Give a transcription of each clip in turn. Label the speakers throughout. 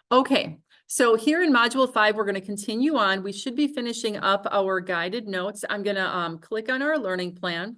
Speaker 1: Okay, so here in module 5, we're going to continue on. We should be finishing up our guided notes. I'm going to click on our learning plan.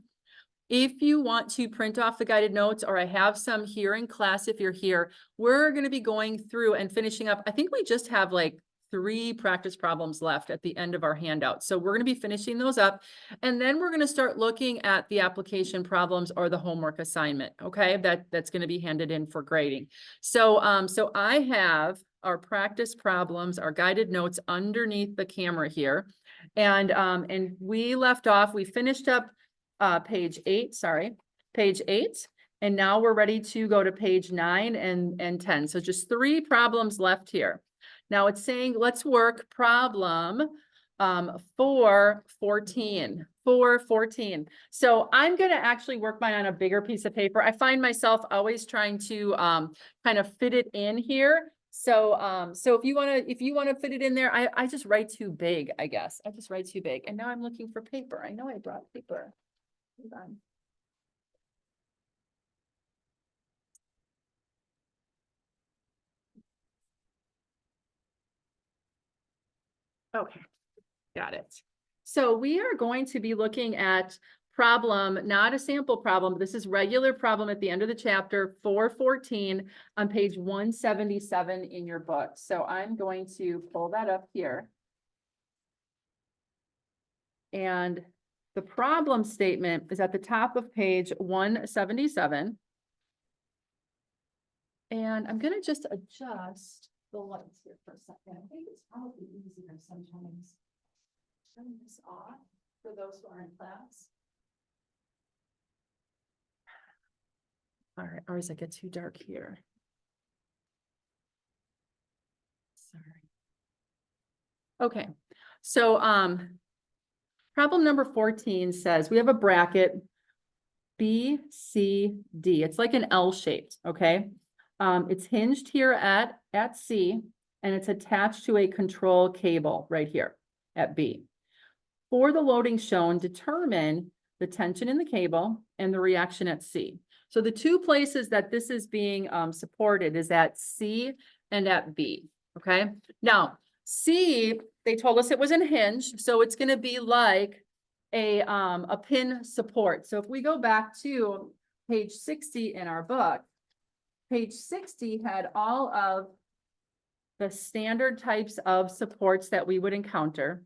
Speaker 1: If you want to print off the guided notes, or I have some here in class if you're here, we're going to be going through and finishing up. I think we just have like 3 practice problems left at the end of our handout. So we're going to be finishing those up. And then we're going to start looking at the application problems or the homework assignment. Okay, that's going to be handed in for grading. So, so I have our practice problems, our guided notes underneath the camera here. And we left off, we finished up page 8, page 8. And now we're ready to go to page 9 and 10. So just 3 problems left here. Now it's saying, let's work problem 414. So I'm going to actually work mine on a bigger piece of paper. I find myself always trying to kind of fit it in here. So, so if you want to fit it in there, I just write too big, I guess. I just write too big. And now I'm looking for paper. I know I brought paper. Hold on. Okay, got it. So we are going to be looking at problem, not a sample problem. This is regular problem at the end of the chapter, 414 on page 177 in your book. So I'm going to pull that up here. And the problem statement is at the top of page 177. And I'm going to just adjust the lights here for a second. I think it's probably easier sometimes. Turn this off for those who are in class. All right, or does it get too dark here? Sorry. Okay, so problem number 14 says we have a bracket B, C, D. It's like an L shaped, okay? It's hinged here at C, and it's attached to a control cable right here at B. For the loading shown, determine the tension in the cable and the reaction at C. So the 2 places that this is being supported is at C and at B, okay? Now, C, they told us it was unhinged, so it's going to be like a pin support. So if we go back to page 60 in our book, page 60 had all of the standard types of supports that we would encounter.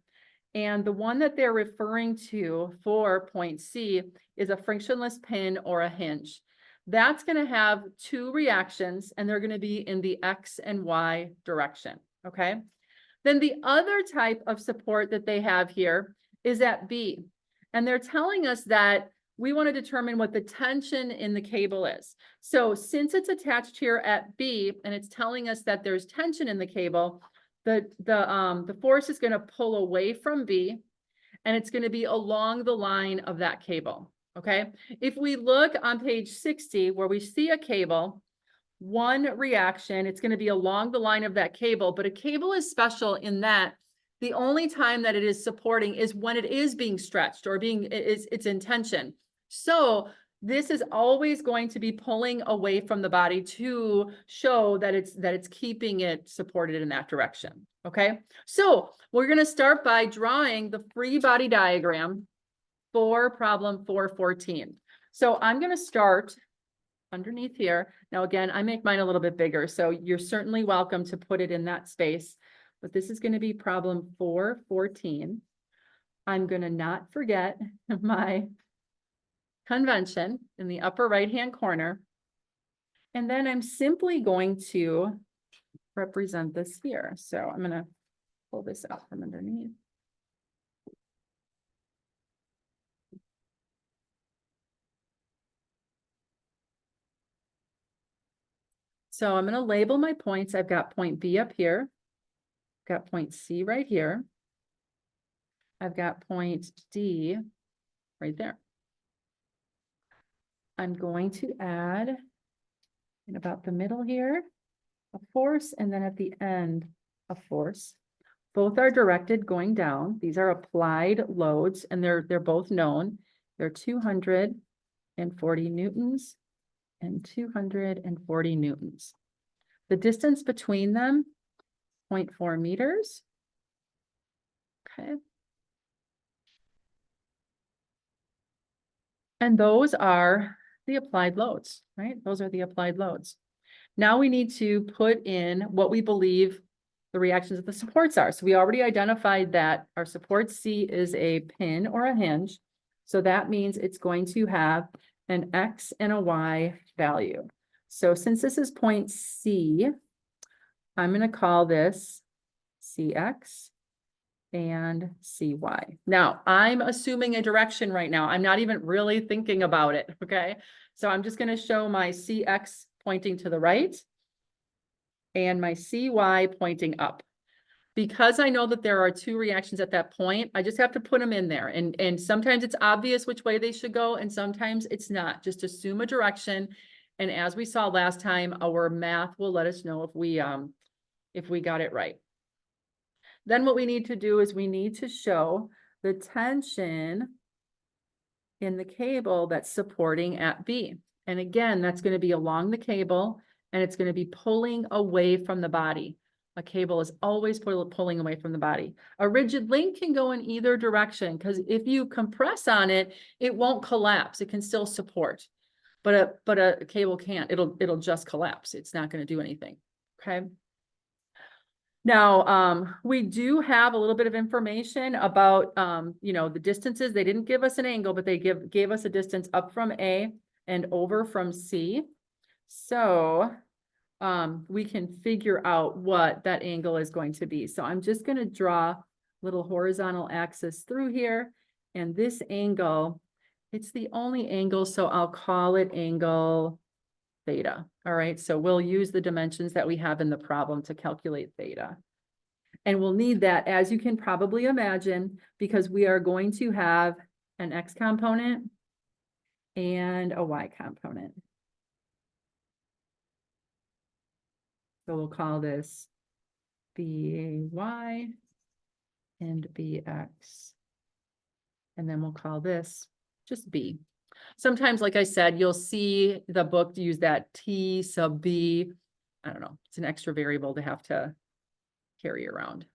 Speaker 1: And the one that they're referring to for point C is a frictionless pin or a hinge. That's going to have 2 reactions, and they're going to be in the X and Y direction, okay? Then the other type of support that they have here is at B. And they're telling us that we want to determine what the tension in the cable is. So since it's attached here at B, and it's telling us that there's tension in the cable, the force is going to pull away from B, and it's going to be along the line of that cable, okay? If we look on page 60, where we see a cable, one reaction, it's going to be along the line of that cable, but a cable is special in that the only time that it is supporting is when it is being stretched or it's in tension. So this is always going to be pulling away from the body to show that it's keeping it supported in that direction. Okay, so we're going to start by drawing the free body diagram for problem 414. So I'm going to start underneath here. Now, again, I make mine a little bit bigger, so you're certainly welcome to put it in that space. But this is going to be problem 414. I'm going to not forget my convention in the upper right-hand corner. And then I'm simply going to represent this here. So I'm going to pull this out from underneath. So I'm going to label my points. I've got point B up here. Got point C right here. I've got point D right there. I'm going to add in about the middle here a force, and then at the end a force. Both are directed going down. These are applied loads, and they're both known. They're 240 newtons and 240 newtons. The distance between them 0.4 meters. Okay. And those are the applied loads, right? Those are the applied loads. Now we need to put in what we believe the reactions of the supports are. So we already identified that our support C is a pin or a hinge. So that means it's going to have an X and a Y value. So since this is point C, I'm going to call this CX and CY. Now, I'm assuming a direction right now. I'm not even really thinking about it, okay? So I'm just going to show my CX pointing to the right and my CY pointing up. Because I know that there are two reactions at that point, I just have to put them in there. And sometimes it's obvious which way they should go, and sometimes it's not. Just assume a direction. And as we saw last time, our math will let us know if we got it right. Then what we need to do is we need to show the tension in the cable that's supporting at B. And again, that's going to be along the cable, and it's going to be pulling away from the body. A cable is always pulling away from the body. A rigid link can go in either direction, because if you compress on it, it won't collapse. It can still support, but a cable can't. It'll just collapse. It's not going to do anything. Okay. Now, we do have a little bit of information about, the distances. They didn't give us an angle, but they gave us a distance up from A and over from C. So, we can figure out what that angle is going to be. So I'm just going to draw a little horizontal axis through here. And this angle, it's the only angle, so I'll call it angle theta. All right, so we'll use the dimensions that we have in the problem to calculate theta. And we'll need that, as you can probably imagine, because we are going to have an X component and a Y component. So we'll call this BY and BX. And then we'll call this just B. Sometimes, like I said, you'll see the book use that T sub B. I don't know, it's an extra variable to have to carry around.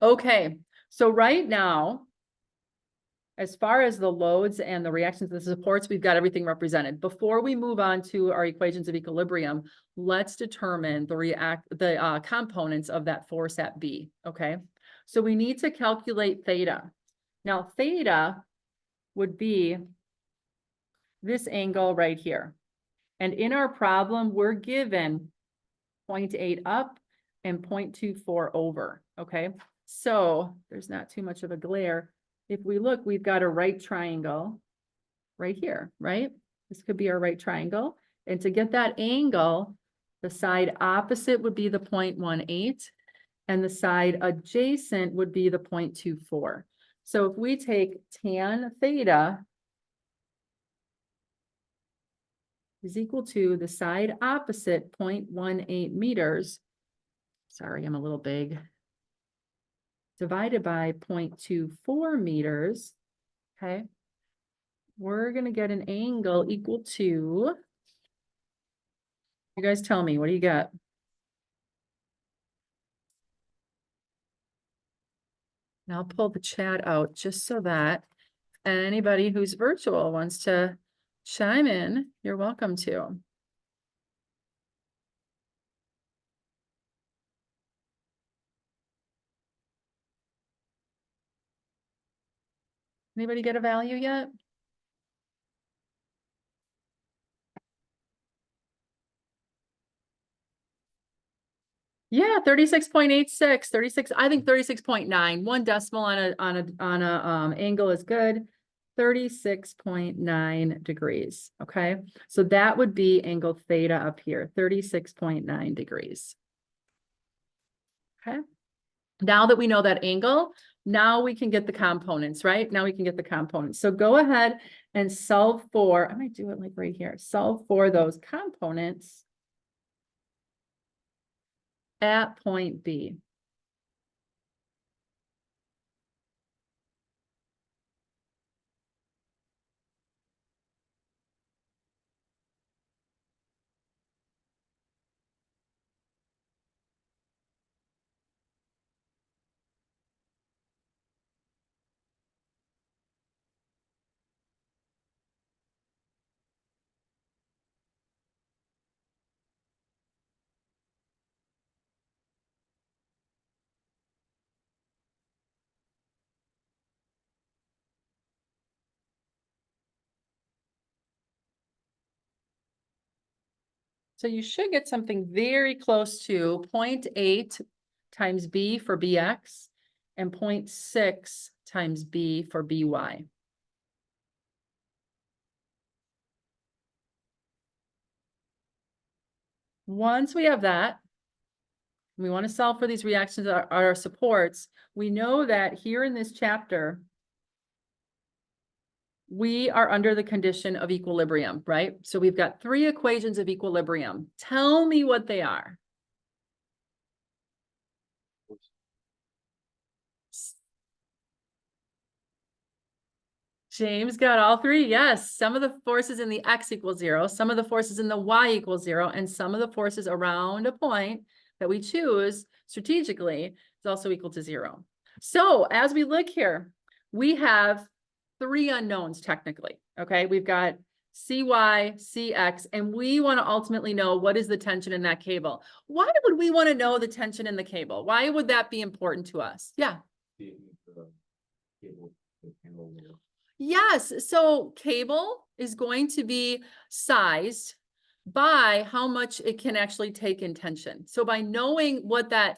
Speaker 1: Okay, so right now, as far as the loads and the reactions to the supports, we've got everything represented. Before we move on to our equations of equilibrium, let's determine the components of that force at B, okay? So we need to calculate theta. Now, theta would be this angle right here. And in our problem, we're given 0.8 up and 0.24 over, okay? So there's not too much of a glare. If we look, we've got a right triangle right here, right? This could be our right triangle. And to get that angle, the side opposite would be the 0.18, and the side adjacent would be the 0.24. So if we take tan theta is equal to the side opposite 0.18 meters, sorry, I'm a little big, divided by 0.24 meters, okay, we're going to get an angle equal to, you guys tell me, what do you got? And I'll pull the chat out just so that anybody who's virtual wants to chime in, you're welcome to. Anybody get a value yet? Yeah, 36.86, 36, I think 36.9. One decimal on a angle is good. 36.9 degrees. Okay. So that would be angle theta up here, 36.9 degrees. Okay. Now that we know that angle, now we can get the components, right? Now we can get the components. So go ahead and solve for, I might do it like right here, solve for those components at point B. So you should get something very close to 0.8 times B for BX and 0.6 times B for BY. Once we have that, we want to solve for these reactions that are our supports. We know that here in this chapter, we are under the condition of equilibrium, right? So we've got 3 equations of equilibrium. Tell me what they are. James got all 3. Yes. Some of the forces in the X equals 0, some of the forces in the Y equals 0, and some of the forces around a point that we choose strategically is also equal to 0. So as we look here, we have 3 unknowns technically. Okay. We've got CY, CX, and we want to ultimately know what is the tension in that cable. Why would we want to know the tension in the cable? Why would that be important to us? Yeah. Yes, so cable is going to be sized by how much it can actually take in tension. So by knowing what that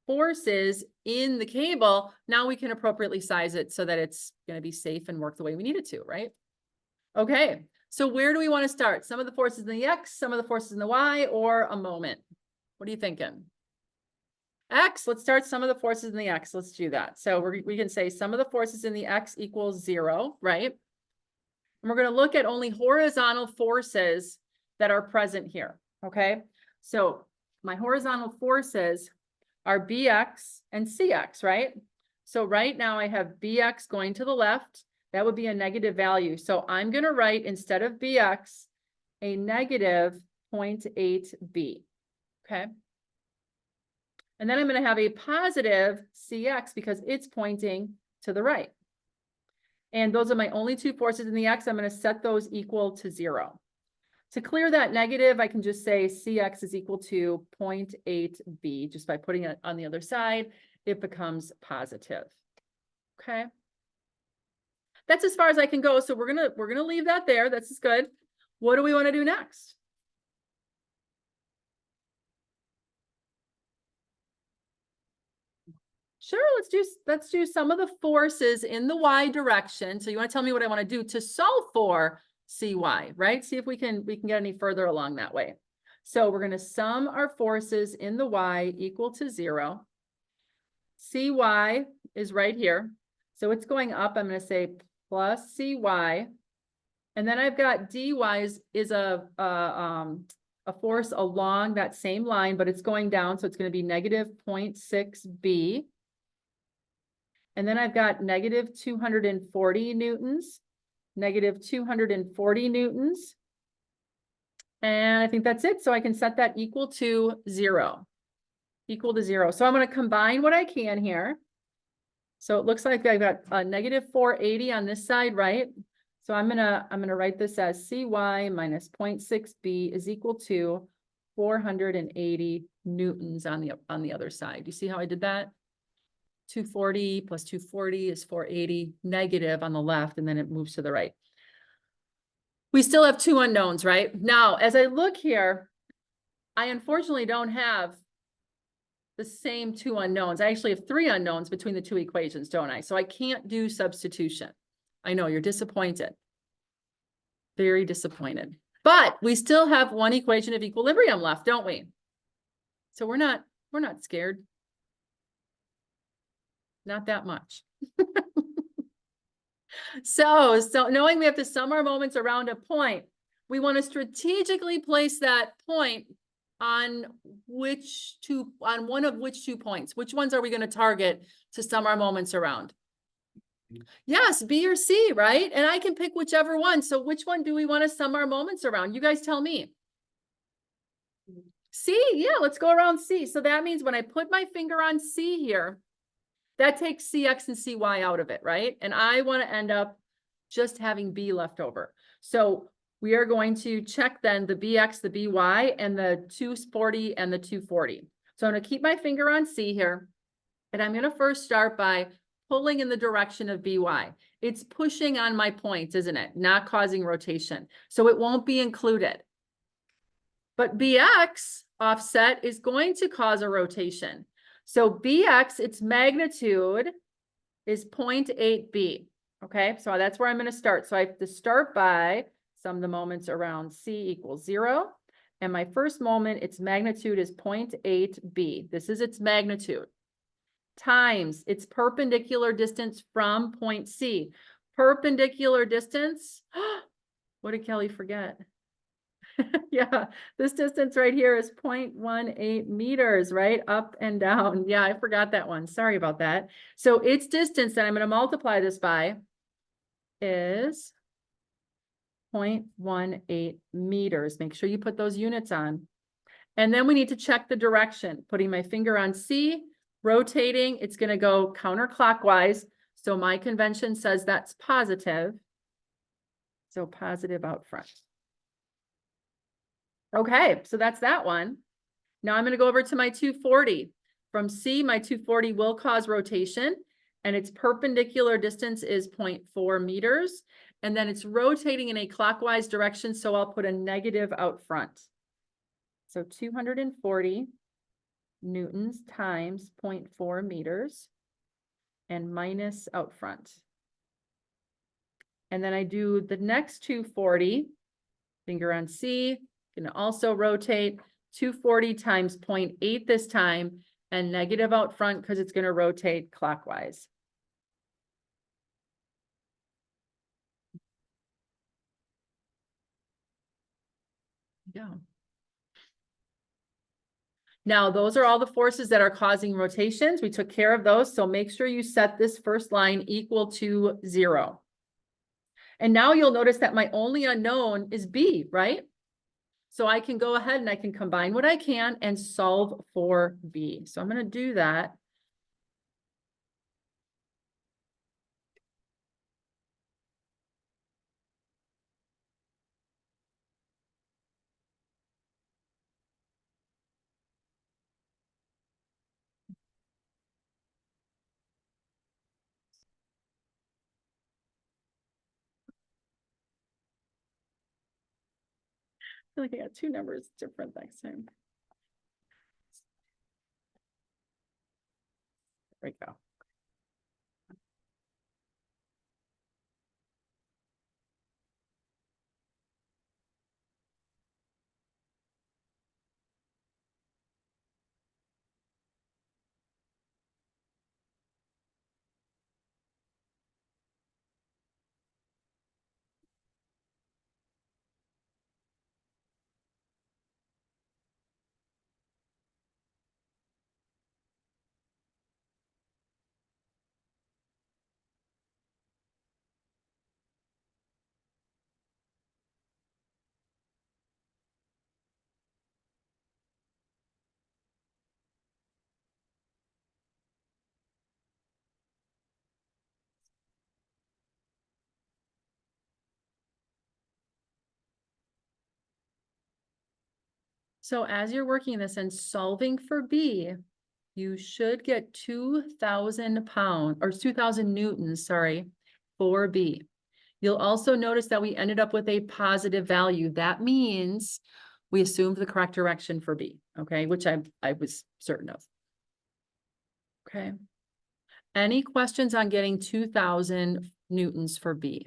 Speaker 1: force is in the cable, now we can appropriately size it so that it's going to be safe and work the way we need it to, right? Okay, so where do we want to start? Some of the forces in the X, some of the forces in the Y, or a moment? What are you thinking? X, let's start some of the forces in the X. Let's do that. So we can say some of the forces in the X equals 0, right? And we're going to look at only horizontal forces that are present here, okay? So my horizontal forces are BX and CX, right? So right now I have BX going to the left. That would be a negative value. So I'm going to write, instead of BX, a negative 0.8B, okay? And then I'm going to have a positive CX because it's pointing to the right. And those are my only 2 forces in the X. I'm going to set those equal to 0. To clear that negative, I can just say CX is equal to 0.8B. Just by putting it on the other side, it becomes positive. Okay. That's as far as I can go. So we're gonna leave that there. That's good. What do we want to do next? Sure, let's do some of the forces in the Y direction. So you want to tell me what I want to do to solve for CY, right? See if we can get any further along that way. So we're going to sum our forces in the Y equal to 0. CY is right here. So it's going up. I'm going to say plus CY. And then I've got DY is a force along that same line, but it's going down. So it's going to be negative 0.6B. And then I've got negative 240 newtons, negative 240 newtons. And I think that's it. So I can set that equal to 0, equal to 0. So I'm going to combine what I can here. So it looks like I've got a negative 480 on this side, right? So I'm going to write this as CY minus 0.6B is equal to 480 newtons on the other side. You see how I did that? 240 plus 240 is 480 negative on the left, and then it moves to the right. We still have 2 unknowns, right? Now, as I look here, I unfortunately don't have the same 2 unknowns. I actually have 3 unknowns between the 2 equations, don't I? So I can't do substitution. I know you're disappointed. Very disappointed. But we still have 1 equation of equilibrium left, don't we? So we're not scared. Not that much. So knowing we have to sum our moments around a point, we want to strategically place that point on one of which 2 points. Which ones are we going to target to sum our moments around? Yes, B or C, right? And I can pick whichever one. So which one do we want to sum our moments around? You guys tell me. C, yeah, let's go around C. So that means when I put my finger on C here, that takes CX and CY out of it, right? And I want to end up just having B left over. So we are going to check then the BX, the BY, and the 240 and the 240. So I'm going to keep my finger on C here. And I'm going to first start by pulling in the direction of BY. It's pushing on my points, isn't it? Not causing rotation. So it won't be included. But BX offset is going to cause a rotation. So BX, its magnitude is 0.8b. Okay, so that's where I'm going to start. So I have to start by sum the moments around C equals 0. And my first moment, its magnitude is 0.8b. This is its magnitude. Times its perpendicular distance from point C. Perpendicular distance. What did Kelly forget? Yeah, this distance right here is 0.18 meters, right? Up and down. Yeah, I forgot that one. Sorry about that. So its distance that I'm going to multiply this by is 0.18 meters. Make sure you put those units on. And then we need to check the direction. Putting my finger on C, rotating, it's going to go counterclockwise. So my convention says that's positive. So positive out front. Okay, so that's that one. Now I'm going to go over to my 240. From C, my 240 will cause rotation, and its perpendicular distance is 0.4 meters. And then it's rotating in a clockwise direction, so I'll put a negative out front. So 240 newtons times 0.4 meters and minus out front. And then I do the next 240, finger on C, can also rotate 240 times 0.8 this time and negative out front because it's going to rotate clockwise. Yeah. Now, those are all the forces that are causing rotations. We took care of those. So make sure you set this first line equal to 0. And now you'll notice that my only unknown is B, right? So I can go ahead and I can combine what I can and solve for B. So I'm going to do that. I feel like I got two numbers different next time. There we go. So as you're working this and solving for B, you should get 2,000 pounds or 2,000 newtons, sorry, for B. You'll also notice that we ended up with a positive value. That means we assumed the correct direction for B, okay, which I was certain of. Okay. Any questions on getting 2,000 newtons for B?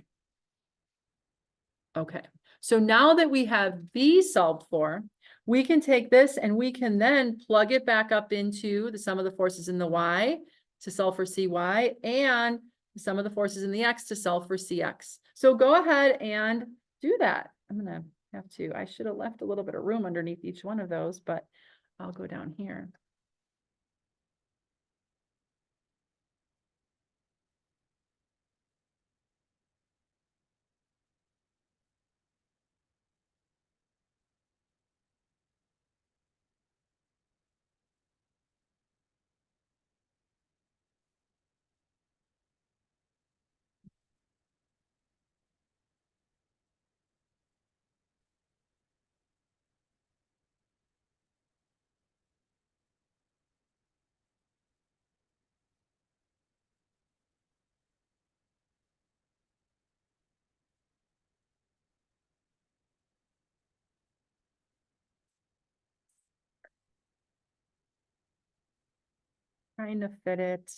Speaker 1: Okay, so now that we have B solved for, we can take this and we can then plug it back up into the sum of the forces in the Y to solve for CY and the sum of the forces in the X to solve for CX. So go ahead and do that. I'm gonna have to, I should have left a little bit of room underneath each one of those, but I'll go down here. trying to fit it.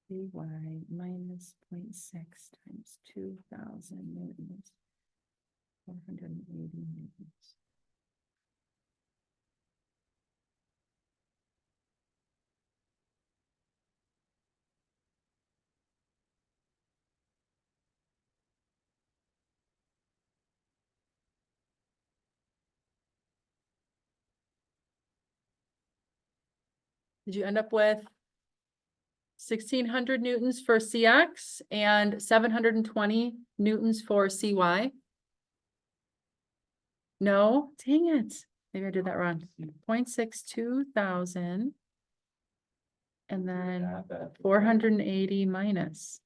Speaker 1: CY minus 0.6 times 2,000 newtons. 480 newtons. Did you end up with 1,600 newtons for CX and 720 newtons for CY? No, dang it. Maybe I did that wrong. 0.6, 2,000. And then 480 minus.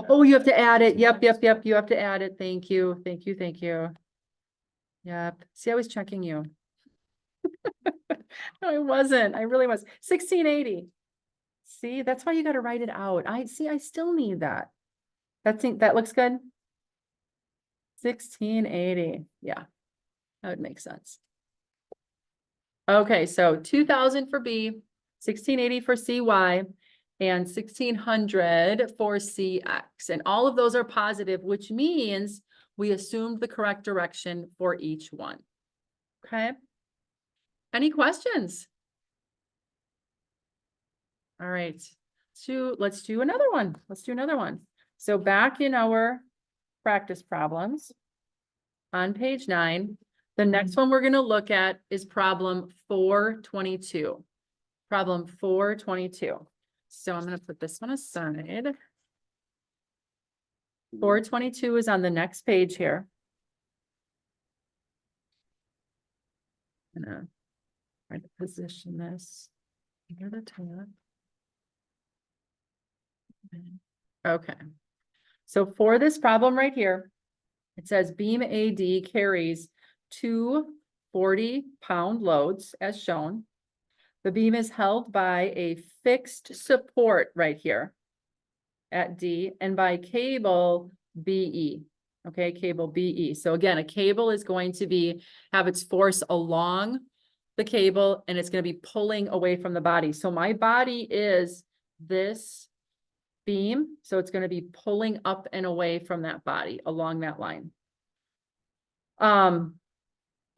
Speaker 1: Oh, you have to add it. Yep. You have to add it. Thank you. Yep. See, I was checking you. No, I wasn't. I really was. 1,680. See, that's why you got to write it out. I still need that. That looks good. 1,680. Yeah, that would make sense. Okay, so 2,000 for B, 1,680 for CY, and 1,600 for CX. And all of those are positive, which means we assumed the correct direction for each one. Okay. Any questions? All right. Let's do another one. So back in our practice problems on page 9, the next one we're going to look at is problem 422. Problem 422. So I'm going to put this one aside. 422 is on the next page here. I'm going to try to position this near the top. Okay. So for this problem right here, it says beam AD carries two 40-pound loads as shown. The beam is held by a fixed support right here at D and by cable BE. Okay, cable BE. So again, a cable is going to have its force along the cable and it's going to be pulling away from the body. So my body is this beam. So it's going to be pulling up and away from that body along that line.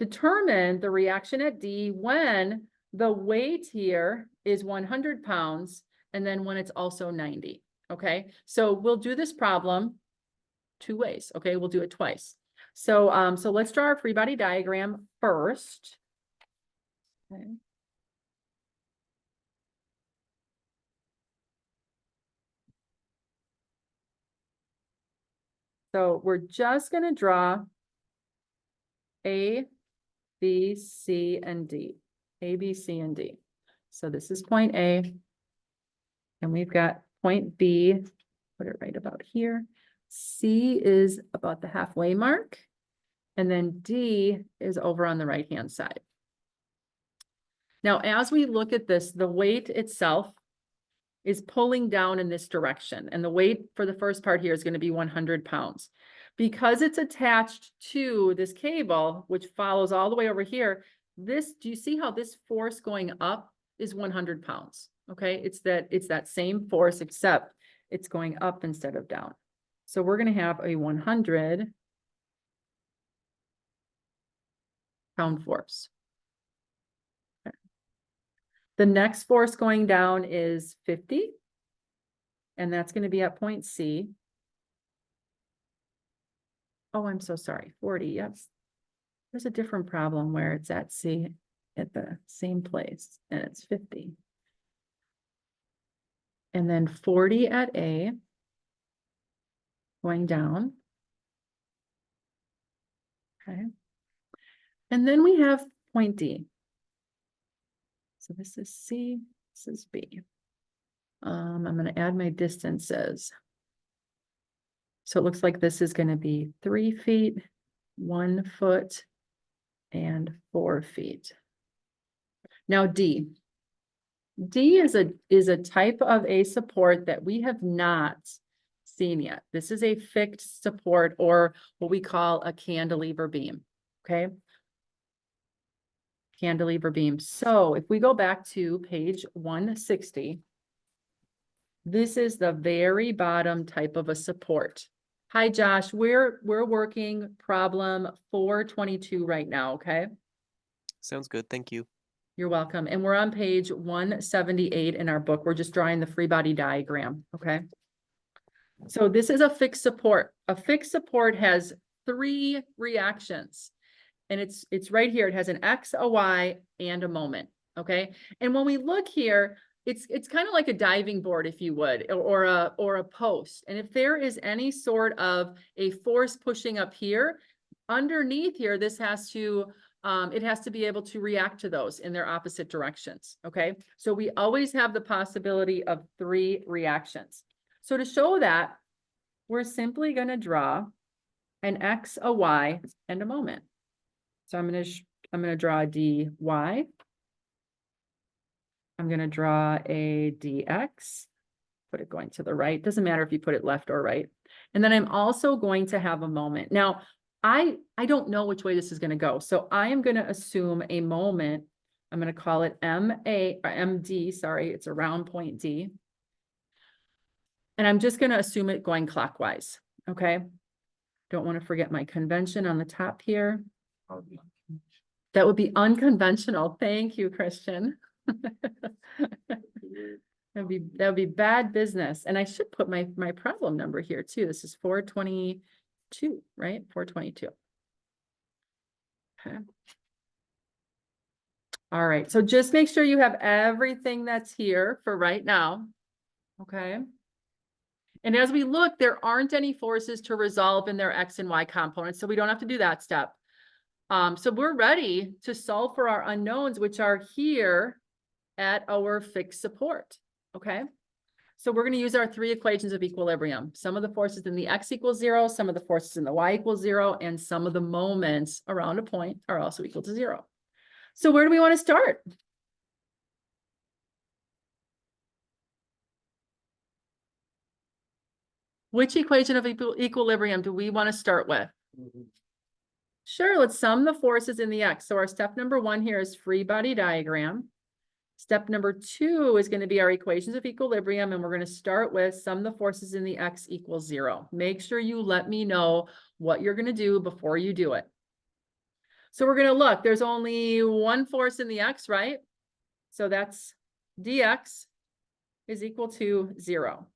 Speaker 1: Determine the reaction at D when the weight here is 100 pounds and then when it's also 90. Okay, so we'll do this problem two ways. Okay, we'll do it twice. So, so let's draw our free body diagram first. Okay. So we're just going to draw A, B, C, and D. A, B, C, and D. So this is point A. And we've got point B, put it right about here. C is about the halfway mark. And then D is over on the right-hand side. Now, as we look at this, the weight itself is pulling down in this direction. And the weight for the first part here is going to be 100 pounds. Because it's attached to this cable, which follows all the way over here, do you see how this force going up is 100 pounds? Okay, it's that same force, except it's going up instead of down. So we're going to have a 100 pound force. Okay. The next force going down is 50. And that's going to be at point C. Oh, I'm so sorry. 40. Yes. There's a different problem where it's at C at the same place and it's 50. And then 40 at A going down. Okay. And then we have point D. So this is C, this is B. I'm going to add my distances. So it looks like this is going to be 3 feet, 1 foot, and 4 feet. Now D. D is a type of a support that we have not seen yet. This is a fixed support, or what we call a cantilever beam. Okay. cantilever beam. So if we go back to page 160, this is the very bottom type of a support. Hi, Josh, we're working problem 422 right now, okay?
Speaker 2: Sounds good. Thank you.
Speaker 1: You're welcome. And we're on page 178 in our book. We're just drawing the free body diagram, okay? So this is a fixed support. A fixed support has 3 reactions. And it's right here. It has an X, a Y, and a moment, okay? And when we look here, it's kind of like a diving board, if you would, or a post. And if there is any sort of a force pushing up here, underneath here, this has to it has to be able to react to those in their opposite directions, okay? So we always have the possibility of 3 reactions. So to show that, we're simply going to draw an X, a Y, and a moment. So I'm going to draw a dy. I'm going to draw a dx. Put it going to the right. Doesn't matter if you put it left or right. And then I'm also going to have a moment. Now, I don't know which way this is going to go. So I am going to assume a moment. I'm going to call it MD. Sorry, it's a round point D. And I'm just going to assume it going clockwise. Okay. Don't want to forget my convention on the top here. That would be unconventional. Thank you, Christian. That would be bad business. And I should put my problem number here too. This is 422, right? 422. Okay. All right. So just make sure you have everything that's here for right now. Okay. And as we look, there aren't any forces to resolve in their X and Y components. So we don't have to do that step. So we're ready to solve for our unknowns, which are here at our fixed support, okay? So we're gonna use our 3 equations of equilibrium. Some of the forces in the X equals 0, some of the forces in the Y equals 0, and some of the moments around a point are also equal to 0. So where do we wanna start? Which equation of equilibrium do we wanna start with? Sure, let's sum the forces in the X. So our step number 1 here is free body diagram. Step number 2 is going to be our equations of equilibrium, and we're going to start with sum the forces in the X equals 0. Make sure you let me know what you're going to do before you do it. So we're going to look, there's only one force in the X, right? So that's dx is equal to 0.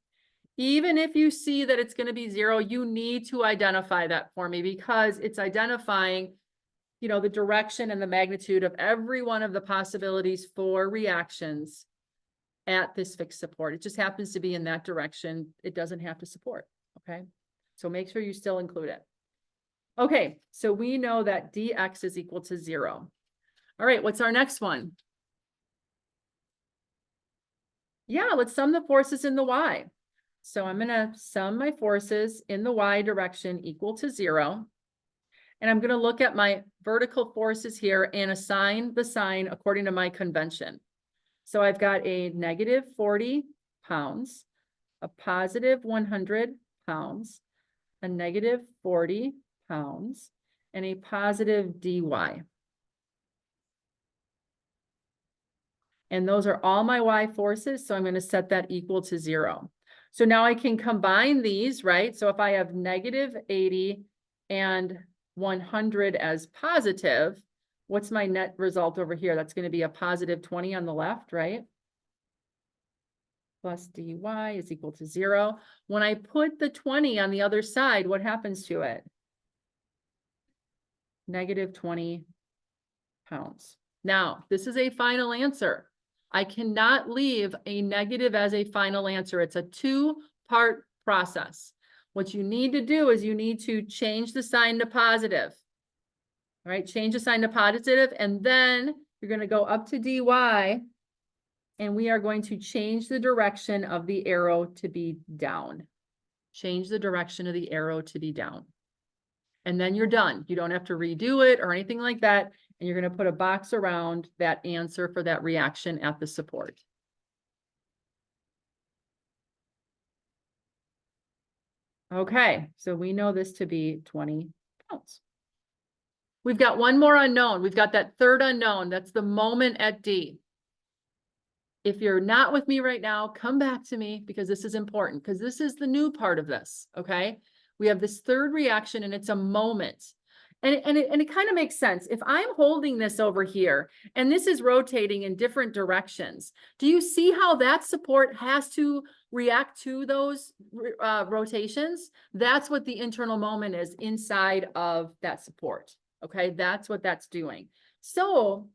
Speaker 1: Even if you see that it's going to be 0, you need to identify that for me because it's identifying, you know, the direction and the magnitude of every one of the possibilities for reactions at this fixed support. It just happens to be in that direction. It doesn't have to support, okay? So make sure you still include it. Okay, so we know that dx is equal to 0. All right, what's our next one? Yeah, let's sum the forces in the y. So I'm gonna sum my forces in the y direction equal to 0. And I'm gonna look at my vertical forces here and assign the sign according to my convention. So I've got a negative 40 pounds, a positive 100 pounds, a negative 40 pounds, and a positive dy. And those are all my y forces, so I'm going to set that equal to 0. So now I can combine these, right? So if I have negative 80 and 100 as positive, what's my net result over here? That's going to be a positive 20 on the left, right? Plus dy is equal to 0. When I put the 20 on the other side, what happens to it? Negative 20 pounds. Now, this is a final answer. I cannot leave a negative as a final answer. It's a 2-part process. What you need to do is you need to change the sign to positive. All right, change the sign to positive, and then you're going to go up to dy, and we are going to change the direction of the arrow to be down. Change the direction of the arrow to be down. And then you're done. You don't have to redo it or anything like that. And you're going to put a box around that answer for that reaction at the support. Okay, so we know this to be 20 pounds. We've got one more unknown. We've got that third unknown. That's the moment at D. If you're not with me right now, come back to me because this is important, because this is the new part of this, okay? We have this third reaction and it's a moment. And it kind of makes sense. If I'm holding this over here and this is rotating in different directions, do you see how that support has to react to those rotations? That's what the internal moment is inside of that support, okay? That's what that's doing. So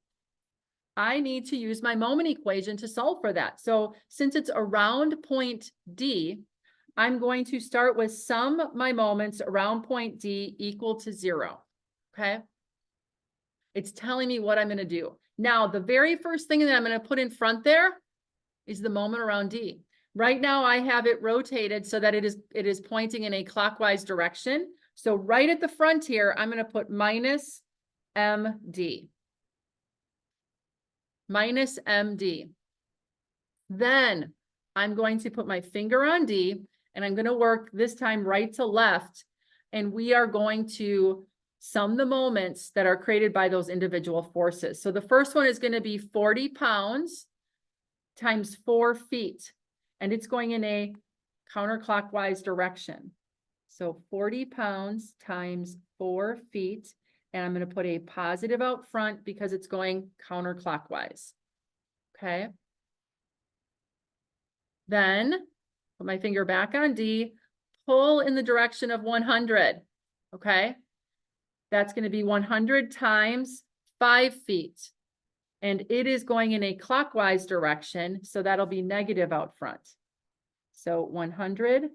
Speaker 1: I need to use my moment equation to solve for that. So since it's around point D, I'm going to start with sum my moments around point D equal to 0. Okay. It's telling me what I'm going to do. Now, the very first thing that I'm going to put in front there is the moment around D. Right now, I have it rotated so that it is pointing in a clockwise direction. So right at the front here, I'm going to put minus MD. Minus MD. Then I'm going to put my finger on D and I'm going to work this time right to left. And we are going to sum the moments that are created by those individual forces. So the first one is going to be 40 pounds times 4 feet. And it's going in a counterclockwise direction. So 40 pounds times 4 feet. And I'm going to put a positive out front because it's going counterclockwise. Okay. Then put my finger back on D, pull in the direction of 100. Okay. That's going to be 100 times 5 feet. And it is going in a clockwise direction. So that'll be negative out front. So 100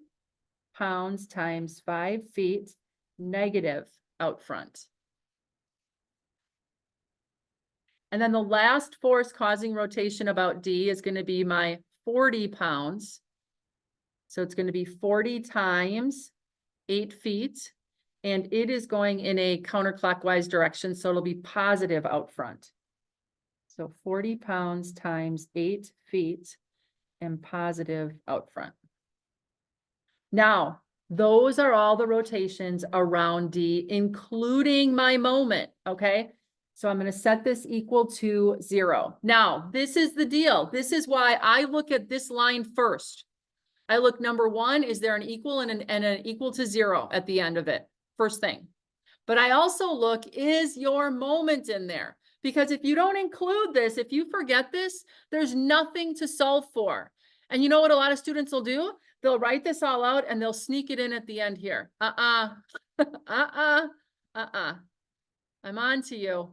Speaker 1: pounds times 5 feet, negative out front. And then the last force causing rotation about D is going to be my 40 pounds. So it's going to be 40 times 8 feet. And it is going in a counterclockwise direction. So it'll be positive out front. So 40 pounds times 8 feet and positive out front. Now, those are all the rotations around D, including my moment. Okay. So I'm going to set this equal to 0. Now, this is the deal. This is why I look at this line first. I look, number one, is there an equal and an equal to 0 at the end of it? First thing. But I also look, is your moment in there? Because if you don't include this, if you forget this, there's nothing to solve for. And you know what a lot of students will do? They'll write this all out and they'll sneak it in at the end here. I'm on to you.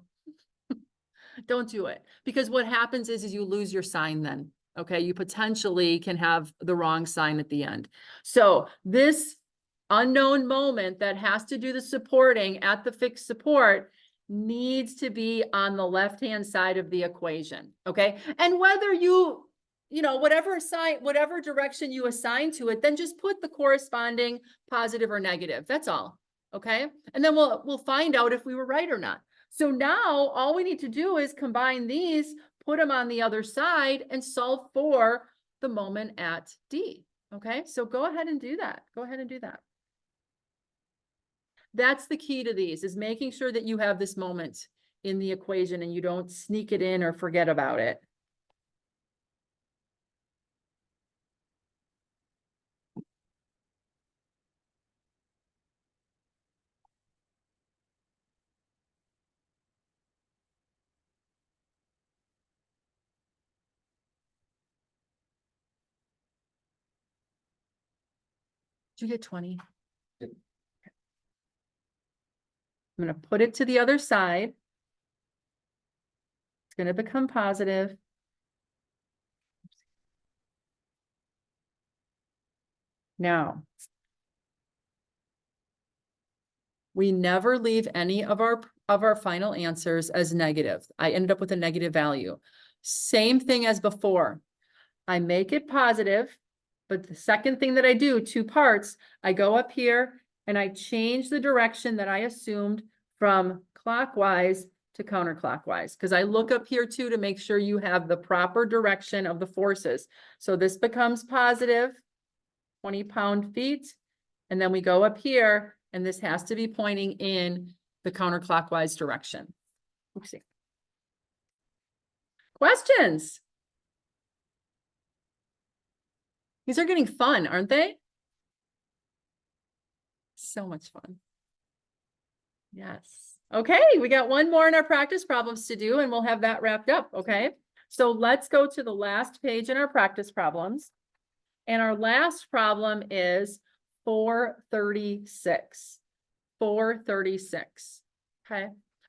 Speaker 1: Don't do it. Because what happens is you lose your sign then. Okay. You potentially can have the wrong sign at the end. So this unknown moment that has to do the supporting at the fixed support needs to be on the left-hand side of the equation. Okay. And whether you know, whatever direction you assign to it, then just put the corresponding positive or negative. That's all. Okay. And then we'll find out if we were right or not. So now all we need to do is combine these, put them on the other side and solve for the moment at D. Okay. So go ahead and do that. Go ahead and do that. That's the key to these, is making sure that you have this moment in the equation and you don't sneak it in or forget about it. Did you get 20? I'm going to put it to the other side. It's going to become positive. Now, we never leave any of our final answers as negative. I ended up with a negative value. Same thing as before. I make it positive, but the second thing that I do, 2 parts, I go up here and I change the direction that I assumed from clockwise to counterclockwise, because I look up here too to make sure you have the proper direction of the forces. So this becomes positive, 20 pound-feet, and then we go up here and this has to be pointing in the the counterclockwise direction. Oopsie. Questions? These are getting fun, aren't they? So much fun. Yes. Okay, we got one more in our practice problems to do and we'll have that wrapped up, okay? So let's go to the last page in our practice problems. And our last problem is 436. 436. Okay,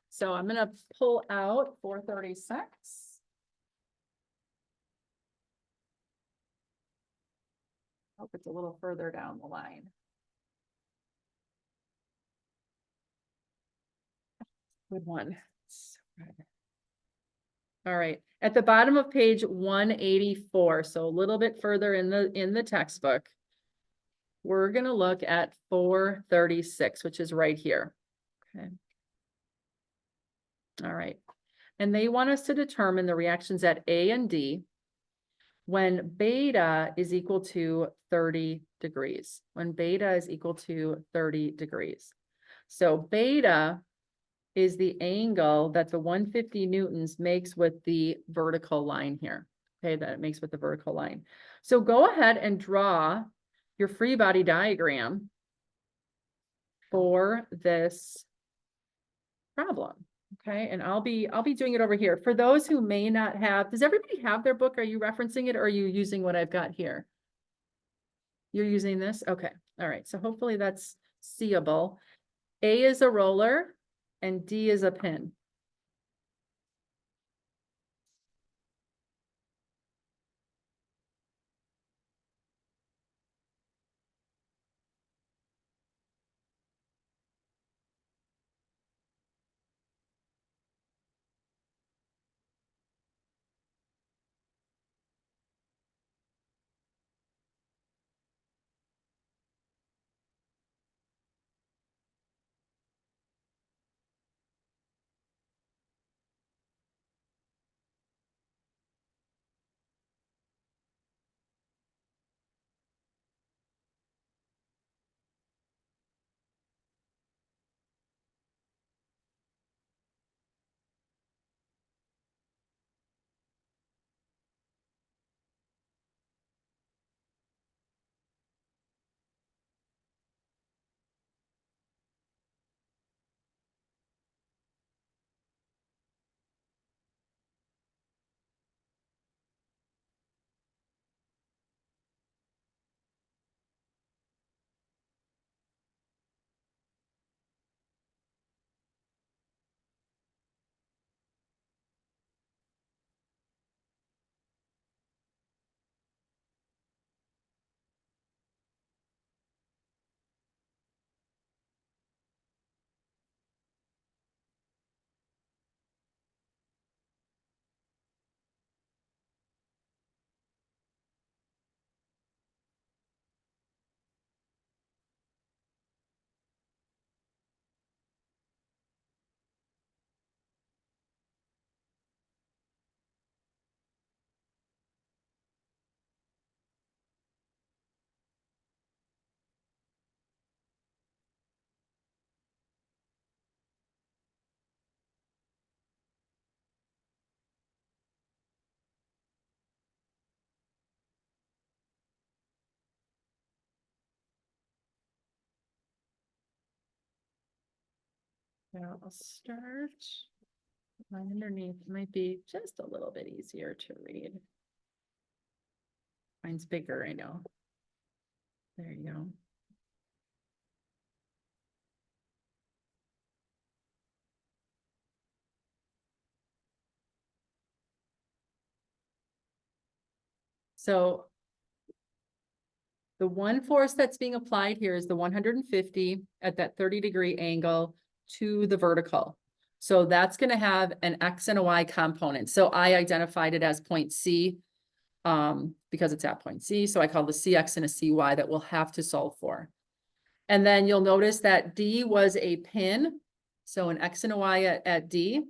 Speaker 1: so I'm gonna pull out 436. Hope it's a little further down the line. Good one. All right, at the bottom of page 184, so a little bit further in the textbook, we're gonna look at 436, which is right here. Okay. All right, and they want us to determine the reactions at A and D when beta is equal to 30 degrees. When beta is equal to 30 degrees. So beta is the angle that the 150 newtons makes with the vertical line here. Okay, that it makes with the vertical line. So go ahead and draw your free body diagram for this problem. Okay, and I'll be doing it over here. For those who may not have, does everybody have their book? Are you referencing it or are you using what I've got here? You're using this? Okay, all right. So hopefully that's seeable. A is a roller and D is a pin. Now I'll start. Line underneath might be just a little bit easier to read. Mine's bigger, I know. There you go. So the one force that's being applied here is the 150 at that 30-degree angle to the vertical. So that's going to have an X and a Y component. So I identified it as point C because it's at point C. So I call the CX and a CY that we'll have to solve for. And then you'll notice that D was a pin. So an X and a Y at D.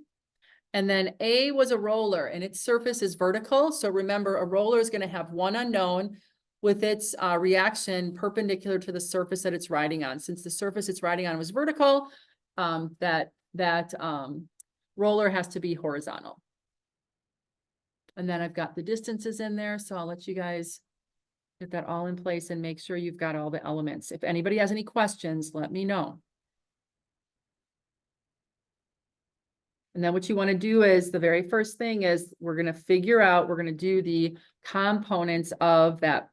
Speaker 1: And then A was a roller and its surface is vertical. So remember, a roller is going to have one unknown with its reaction perpendicular to the surface that it's riding on. Since the surface it's riding on was vertical, that that roller has to be horizontal. And then I've got the distances in there, so I'll let you guys get that all in place and make sure you've got all the elements. If anybody has any questions, let me know. And then what you want to do is the very first thing is we're going to figure out, we're going to do the components of that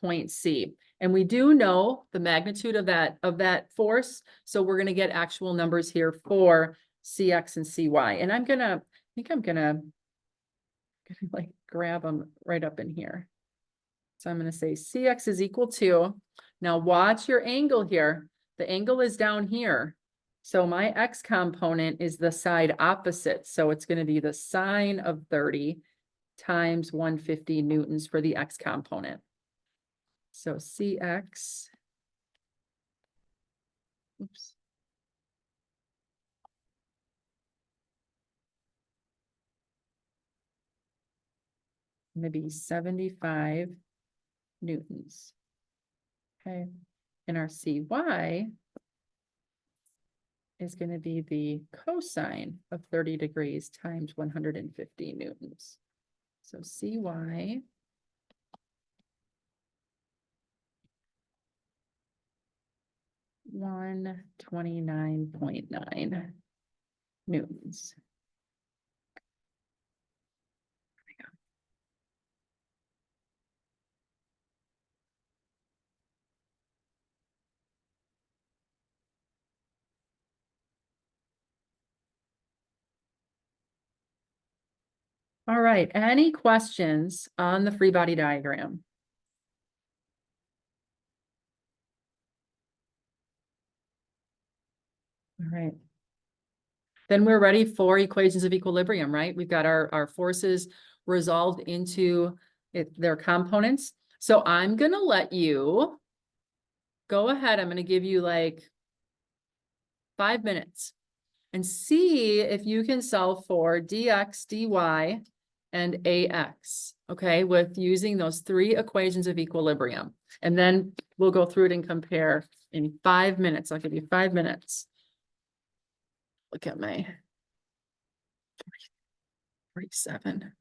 Speaker 1: point C. And we do know the magnitude of that force. So we're going to get actual numbers here for CX and CY. And I think I'm gonna like grab them right up in here. So I'm going to say CX is equal to, now watch your angle here. The angle is down here. So my X component is the side opposite. So it's going to be the sine of 30 times 150 newtons for the X component. So CX, oops. Maybe 75 newtons. Okay. And our CY is going to be the cosine of 30 degrees times 150 newtons. So CY $129.9 newtons. All right, any questions on the free body diagram? All right. Then we're ready for equations of equilibrium, right? We've got our forces resolved into their components. So I'm gonna let you go ahead. I'm gonna give you like 5 minutes and see if you can solve for dx, dy, and ax, okay, with using those 3 equations of equilibrium. And then we'll go through it and compare in 5 minutes. I'll give you 5 minutes. Look at my 47.